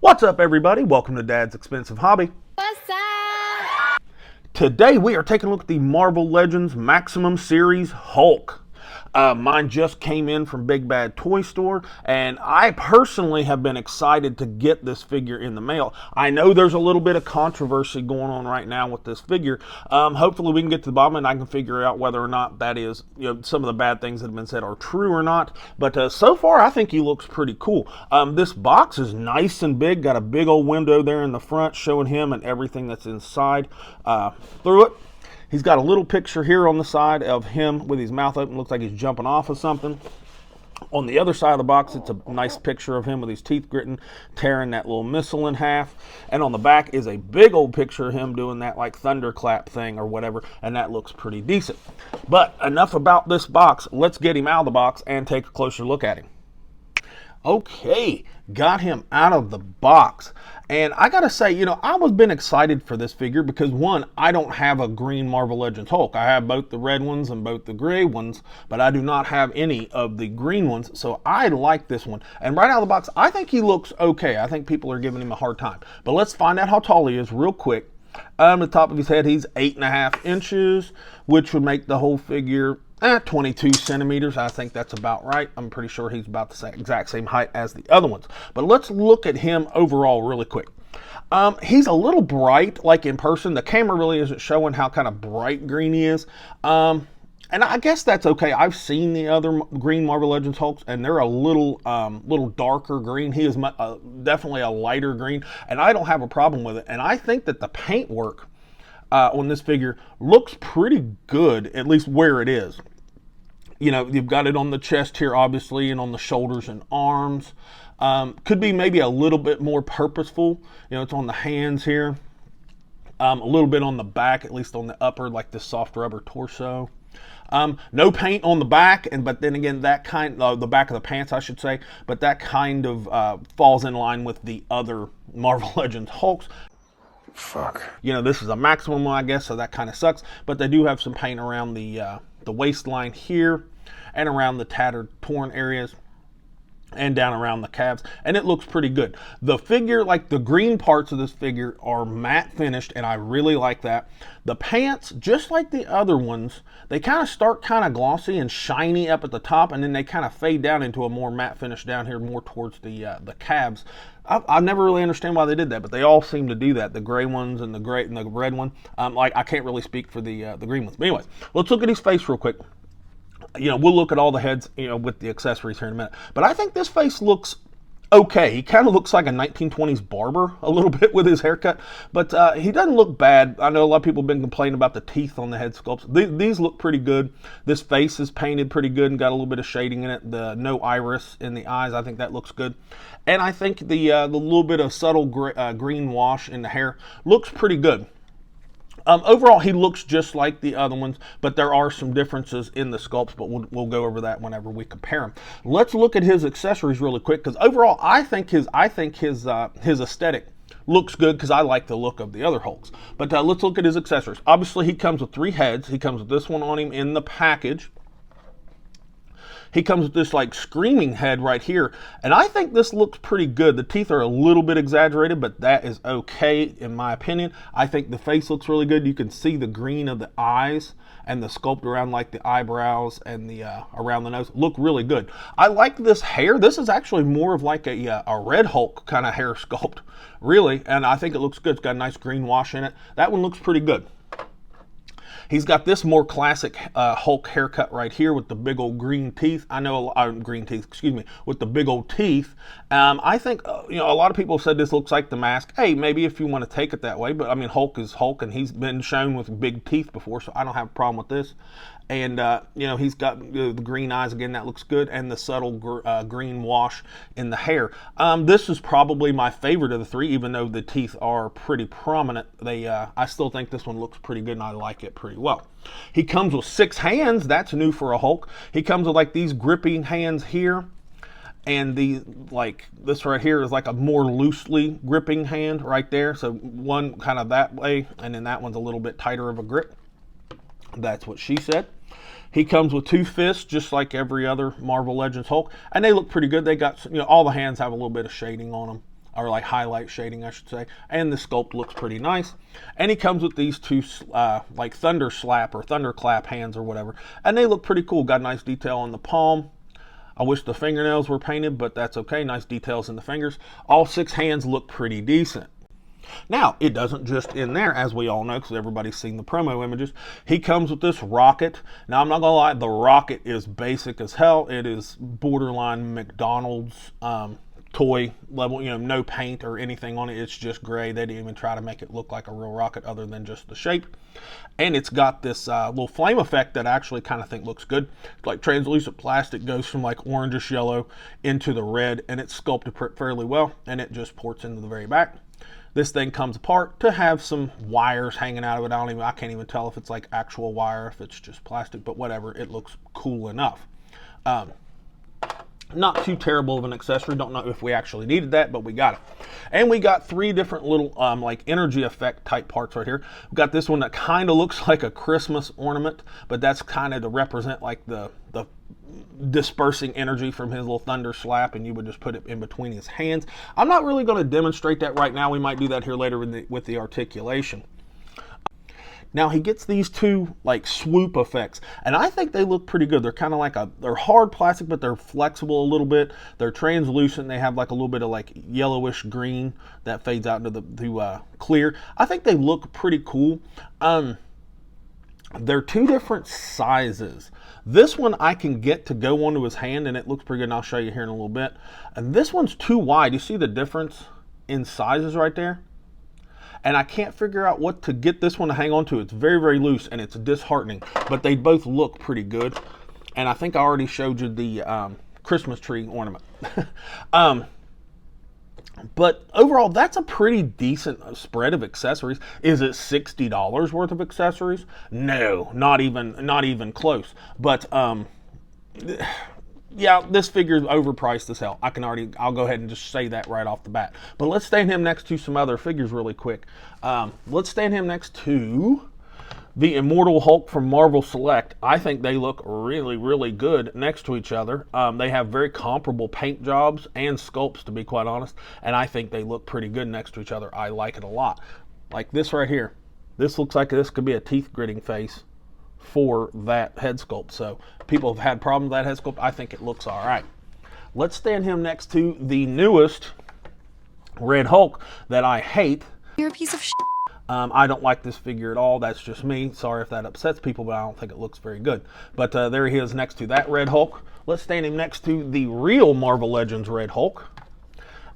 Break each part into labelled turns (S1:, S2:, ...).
S1: What's up, everybody? Welcome to Dad's Expensive Hobby.
S2: What's up?
S1: Today we are taking a look at the Marvel Legends Maximum Series Hulk. Mine just came in from Big Bad Toy Store, and I personally have been excited to get this figure in the mail. I know there's a little bit of controversy going on right now with this figure. Hopefully we can get to the bottom and I can figure out whether or not that is, some of the bad things that have been said are true or not. But so far I think he looks pretty cool. This box is nice and big, got a big old window there in the front showing him and everything that's inside through it. He's got a little picture here on the side of him with his mouth open. Looks like he's jumping off of something. On the other side of the box, it's a nice picture of him with his teeth gritting, tearing that little missile in half. And on the back is a big old picture of him doing that like thunderclap thing or whatever. And that looks pretty decent. But enough about this box. Let's get him out of the box and take a closer look at him. Okay, got him out of the box. And I gotta say, I was been excited for this figure because one, I don't have a green Marvel Legends Hulk. I have both the red ones and both the gray ones, but I do not have any of the green ones. So I like this one. And right out of the box, I think he looks okay. I think people are giving him a hard time. But let's find out how tall he is real quick. On the top of his head, he's 8.5 inches, which would make the whole figure 22 centimeters. I think that's about right. I'm pretty sure he's about the exact same height as the other ones. But let's look at him overall really quick. He's a little bright, like in person. The camera really isn't showing how kind of bright green he is. And I guess that's okay. I've seen the other green Marvel Legends Hulks, and they're a little darker green. He is definitely a lighter green, and I don't have a problem with it. And I think that the paint work on this figure looks pretty good, at least where it is. You've got it on the chest here, obviously, and on the shoulders and arms. Could be maybe a little bit more purposeful. It's on the hands here. A little bit on the back, at least on the upper, like this soft rubber torso. No paint on the back, but then again, that kind of the back of the pants, I should say, but that kind of falls in line with the other Marvel Legends Hulks.
S3: Fuck.
S1: This is a maximum one, I guess, so that kind of sucks. But they do have some paint around the waistline here and around the tattered, torn areas and down around the calves, and it looks pretty good. The figure, like the green parts of this figure, are matte finished, and I really like that. The pants, just like the other ones, they kind of start kind of glossy and shiny up at the top, and then they kind of fade down into a more matte finish down here, more towards the calves. I never really understand why they did that, but they all seem to do that. The gray ones and the red one. I can't really speak for the green ones. But anyways, let's look at his face real quick. We'll look at all the heads, with the accessories here in a minute. But I think this face looks okay. He kind of looks like a 1920s barber a little bit with his haircut, but he doesn't look bad. I know a lot of people have been complaining about the teeth on the head sculpts. These look pretty good. This face is painted pretty good and got a little bit of shading in it. The no iris in the eyes, I think that looks good. And I think the little bit of subtle green wash in the hair looks pretty good. Overall, he looks just like the other ones, but there are some differences in the sculpts, but we'll go over that whenever we compare them. Let's look at his accessories really quick, because overall, I think his aesthetic looks good, because I like the look of the other Hulks. But let's look at his accessories. Obviously, he comes with 3 heads. He comes with this one on him in the package. He comes with this like screaming head right here, and I think this looks pretty good. The teeth are a little bit exaggerated, but that is okay in my opinion. I think the face looks really good. You can see the green of the eyes and the sculpt around like the eyebrows and the around the nose look really good. I like this hair. This is actually more of like a Red Hulk kind of hair sculpt, really, and I think it looks good. It's got a nice green wash in it. That one looks pretty good. He's got this more classic Hulk haircut right here with the big old green teeth. With the big old teeth. I think, a lot of people have said this looks like the mask. Hey, maybe if you want to take it that way, but I mean, Hulk is Hulk, and he's been shown with big teeth before, so I don't have a problem with this. And, he's got the green eyes again, that looks good, and the subtle green wash in the hair. This is probably my favorite of the 3, even though the teeth are pretty prominent. I still think this one looks pretty good, and I like it pretty well. He comes with 6 hands. That's new for a Hulk. He comes with like these gripping hands here. And this right here is like a more loosely gripping hand right there. So one kind of that way, and then that one's a little bit tighter of a grip. That's what she said. He comes with 2 fists, just like every other Marvel Legends Hulk, and they look pretty good. They got, all the hands have a little bit of shading on them. or like highlight shading, I should say. And the sculpt looks pretty nice. And he comes with these two like thunder slap or thunderclap hands or whatever, and they look pretty cool. Got nice detail on the palm. I wish the fingernails were painted, but that's okay. Nice details in the fingers. All 6 hands look pretty decent. Now, it doesn't just end there, as we all know, because everybody's seen the promo images. He comes with this rocket. Now, I'm not going to lie, the rocket is basic as hell. It is borderline McDonald's toy level, you know, no paint or anything on it. It's just gray. They didn't even try to make it look like a real rocket other than just the shape. And it's got this little flame effect that I actually kind of think looks good. It's like translucent plastic goes from like orangish yellow into the red, and it's sculpted fairly well, and it just ports into the very back. This thing comes apart to have some wires hanging out of it. I can't even tell if it's like actual wire, if it's just plastic, but whatever. It looks cool enough. Not too terrible of an accessory. Don't know if we actually needed that, but we got it. And we got 3 different little like energy effect type parts right here. We've got this one that kind of looks like a Christmas ornament, but that's kind of to represent like the dispersing energy from his little thunder slap, and you would just put it in between his hands. I'm not really going to demonstrate that right now. We might do that here later with the articulation. Now he gets these 2 like swoop effects, and I think they look pretty good. They're kind of like they're hard plastic, but they're flexible a little bit. They're translucent. They have like a little bit of like yellowish green that fades out into the clear. I think they look pretty cool. They're 2 different sizes. This one I can get to go onto his hand, and it looks pretty good, and I'll show you here in a little bit. And this one's too wide. You see the difference in sizes right there? And I can't figure out what to get this one to hang on to. It's very, very loose, and it's disheartening. But they both look pretty good. And I think I already showed you the Christmas tree ornament. But overall, that's a pretty decent spread of accessories. Is it $60 worth of accessories? No, not even close. But yeah, this figure is overpriced as hell. I'll go ahead and just say that right off the bat. But let's stand him next to some other figures really quick. Let's stand him next to the Immortal Hulk from Marvel Select. I think they look really, really good next to each other. They have very comparable paint jobs and sculpts, to be quite honest, and I think they look pretty good next to each other. I like it a lot. Like this right here. This looks like this could be a teeth gritting face for that head sculpt. So people have had problems with that head sculpt. I think it looks all right. Let's stand him next to the newest Red Hulk that I hate.
S2: You're a piece of shit.
S1: I don't like this figure at all. That's just me. Sorry if that upsets people, but I don't think it looks very good. But there he is next to that Red Hulk. Let's stand him next to the real Marvel Legends Red Hulk.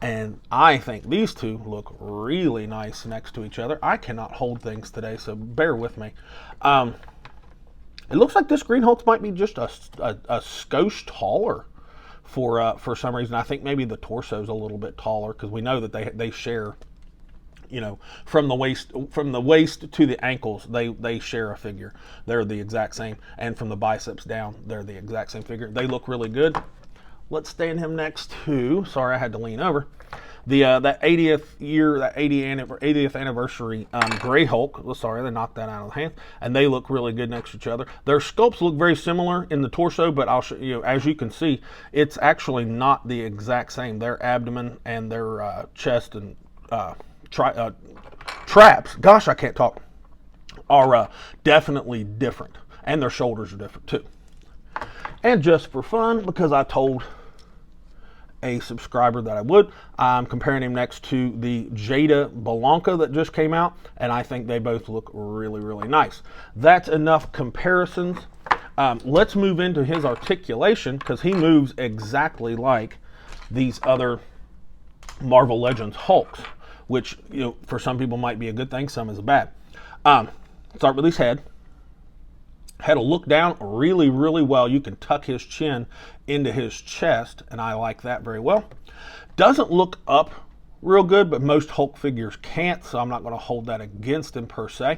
S1: And I think these 2 look really nice next to each other. I cannot hold things today, so bear with me. It looks like this Green Hulk might be just a skosh taller for some reason. I think maybe the torso's a little bit taller, because we know that they share, you know, from the waist to the ankles, they share a figure. They're the exact same, and from the biceps down, they're the exact same figure. They look really good. Let's stand him next to, sorry, I had to lean over, that 80th anniversary Gray Hulk. Sorry, they knocked that out of the hand, and they look really good next to each other. Their sculpts look very similar in the torso, but I'll show you, as you can see, it's actually not the exact same. Their abdomen and their chest and traps, gosh, I can't talk, are definitely different, and their shoulders are different too. And just for fun, because I told a subscriber that I would, I'm comparing him next to the Jada Blanca that just came out, and I think they both look really, really nice. That's enough comparisons. Let's move into his articulation, because he moves exactly like these other Marvel Legends Hulks, which, you know, for some people might be a good thing, some is bad. Start with his head. Head will look down really, really well. You can tuck his chin into his chest, and I like that very well. Doesn't look up real good, but most Hulk figures can't, so I'm not going to hold that against him per se.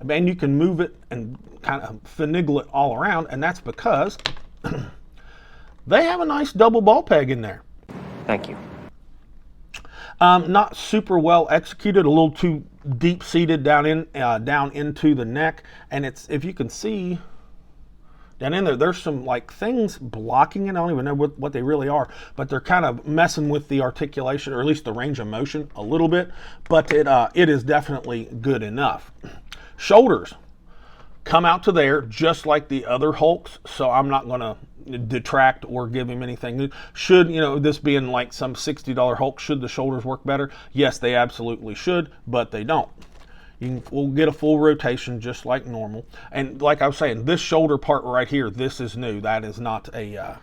S1: And you can move it and kind of finagle it all around, and that's because they have a nice double ball peg in there.
S3: Thank you.
S1: Not super well executed, a little too deep seated down into the neck, and it's, if you can see down in there. There's some like things blocking it. I don't even know what they really are, but they're kind of messing with the articulation, or at least the range of motion a little bit, but it is definitely good enough. Shoulders come out to there just like the other Hulks, so I'm not going to detract or give him anything new. Should, this being like some $60 Hulk, should the shoulders work better? Yes, they absolutely should, but they don't. We'll get a full rotation just like normal. And like I was saying, this shoulder part right here, this is new. That is not a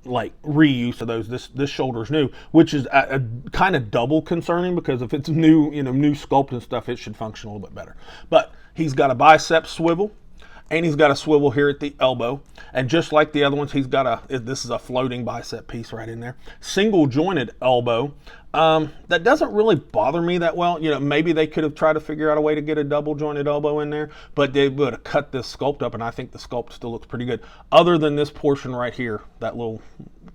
S1: like reuse of those. This shoulder's new, which is a kind of double concerning, because if it's new, new sculpt and stuff, it should function a little bit better. But he's got a bicep swivel, and he's got a swivel here at the elbow. And just like the other ones, he's got this is a floating bicep piece right in there. Single jointed elbow. That doesn't really bother me that well. Maybe they could have tried to figure out a way to get a double jointed elbow in there, but they would have cut this sculpt up, and I think the sculpt still looks pretty good. Other than this portion right here, that little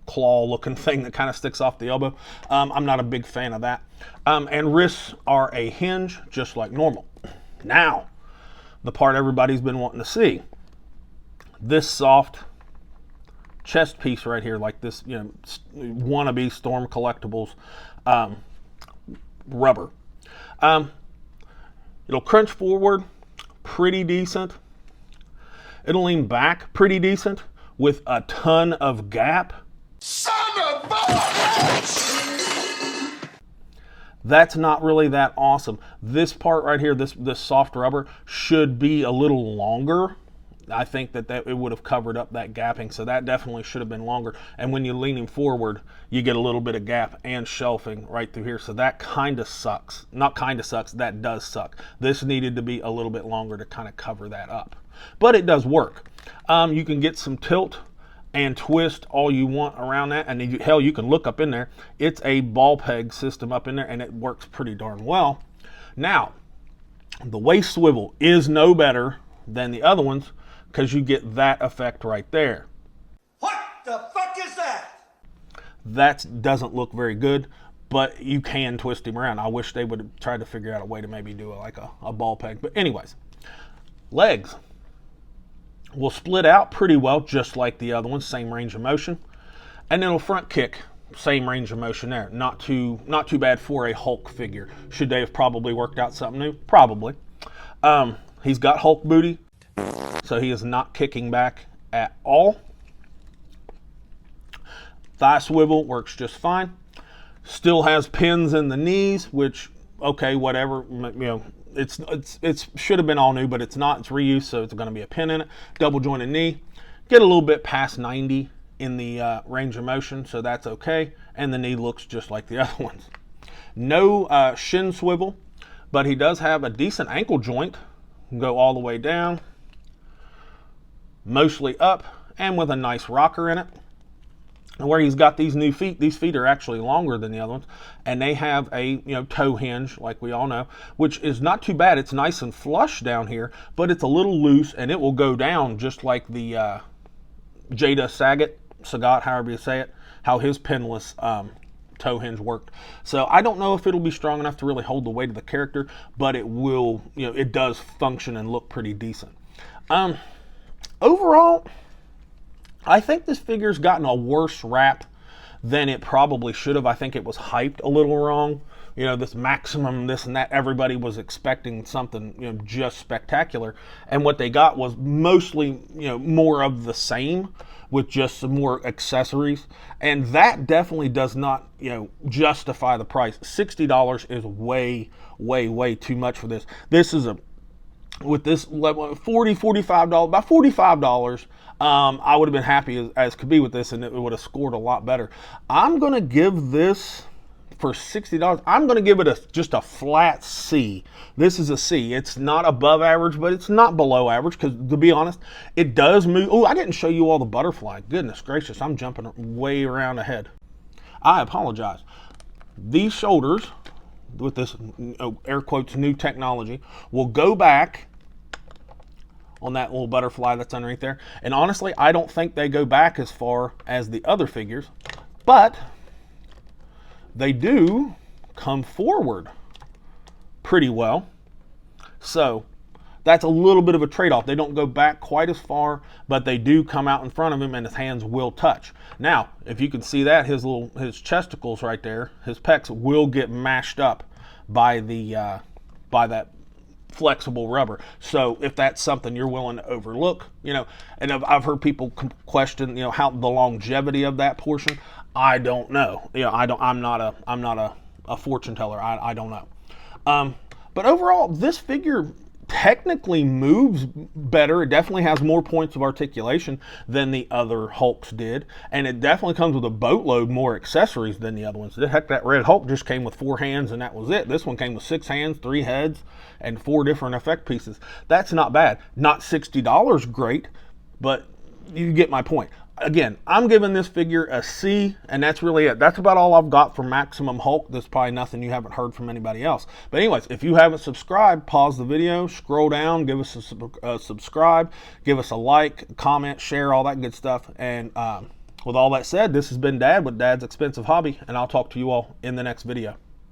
S1: claw looking thing that kind of sticks off the elbow, I'm not a big fan of that. And wrists are a hinge, just like normal. Now, the part everybody's been wanting to see. This soft chest piece right here, like this, wannabe Storm Collectibles rubber. It'll crunch forward pretty decent. It'll lean back pretty decent with a ton of gap. Son of a bitch! That's not really that awesome. This part right here, this soft rubber, should be a little longer. I think that it would have covered up that gapping, so that definitely should have been longer. And when you're leaning forward, you get a little bit of gap and shelving right through here, so that kind of sucks. Not kind of sucks, that does suck. This needed to be a little bit longer to kind of cover that up. But it does work. You can get some tilt and twist all you want around that, and hell, you can look up in there. It's a ball peg system up in there, and it works pretty darn well. Now, the waist swivel is no better than the other ones, because you get that effect right there.
S3: What the fuck is that?
S1: That doesn't look very good, but you can twist him around. I wish they would have tried to figure out a way to maybe do like a ball peg. But anyways, legs will split out pretty well, just like the other ones, same range of motion. And then it'll front kick, same range of motion there. Not too bad for a Hulk figure. Should they have probably worked out something new? Probably. He's got Hulk booty, so he is not kicking back at all. Thigh swivel works just fine. Still has pins in the knees, which, okay, whatever, it should have been all new, but it's not. It's reused, so it's going to be a pin in it. Double jointed knee. Get a little bit past 90 in the range of motion, so that's okay. And the knee looks just like the other ones. No shin swivel, but he does have a decent ankle joint. Go all the way down, mostly up, and with a nice rocker in it. And where he's got these new feet, these feet are actually longer than the other ones, and they have a toe hinge, like we all know, which is not too bad. It's nice and flush down here, but it's a little loose, and it will go down just like the Jada Sagat, however you say it, how his pinless toe hinge worked. So I don't know if it'll be strong enough to really hold the weight of the character, but it will, it does function and look pretty decent. Overall, I think this figure's gotten a worse rap than it probably should have. I think it was hyped a little wrong. This maximum, this and that, everybody was expecting something, just spectacular. And what they got was mostly, more of the same with just some more accessories. And that definitely does not, justify the price. $60 is way, way, way too much for this. This is with this level, $45, about $45, I would have been happy as could be with this, and it would have scored a lot better. I'm going to give this, for $60, I'm going to give it just a flat C. This is a C. It's not above average, but it's not below average, because to be honest, it does move. Oh, I didn't show you all the butterfly. Goodness gracious, I'm jumping way around ahead. I apologize. These shoulders, with this air quotes new technology, will go back on that little butterfly that's underneath there. And honestly, I don't think they go back as far as the other figures, but they do come forward pretty well. So that's a little bit of a trade-off. They don't go back quite as far, but they do come out in front of him, and his hands will touch. Now, if you can see that, his chesticles right there, his pecs will get mashed up by that flexible rubber. So if that's something you're willing to overlook, and I've heard people question, how the longevity of that portion. I don't know. I'm not a fortune teller. I don't know. But overall, this figure technically moves better. It definitely has more points of articulation than the other Hulks did, and it definitely comes with a boatload more accessories than the other ones did. Heck, that Red Hulk just came with 4 hands and that was it. This one came with 6 hands, 3 heads, and 4 different effect pieces. That's not bad. Not $60 great, but you get my point. Again, I'm giving this figure a C, and that's really it. That's about all I've got for Maximum Hulk. There's probably nothing you haven't heard from anybody else. But anyways, if you haven't subscribed, pause the video, scroll down, give us a subscribe, give us a like, comment, share, all that good stuff. And with all that said, this has been Dad with Dad's Expensive Hobby, and I'll talk to you all in the next video.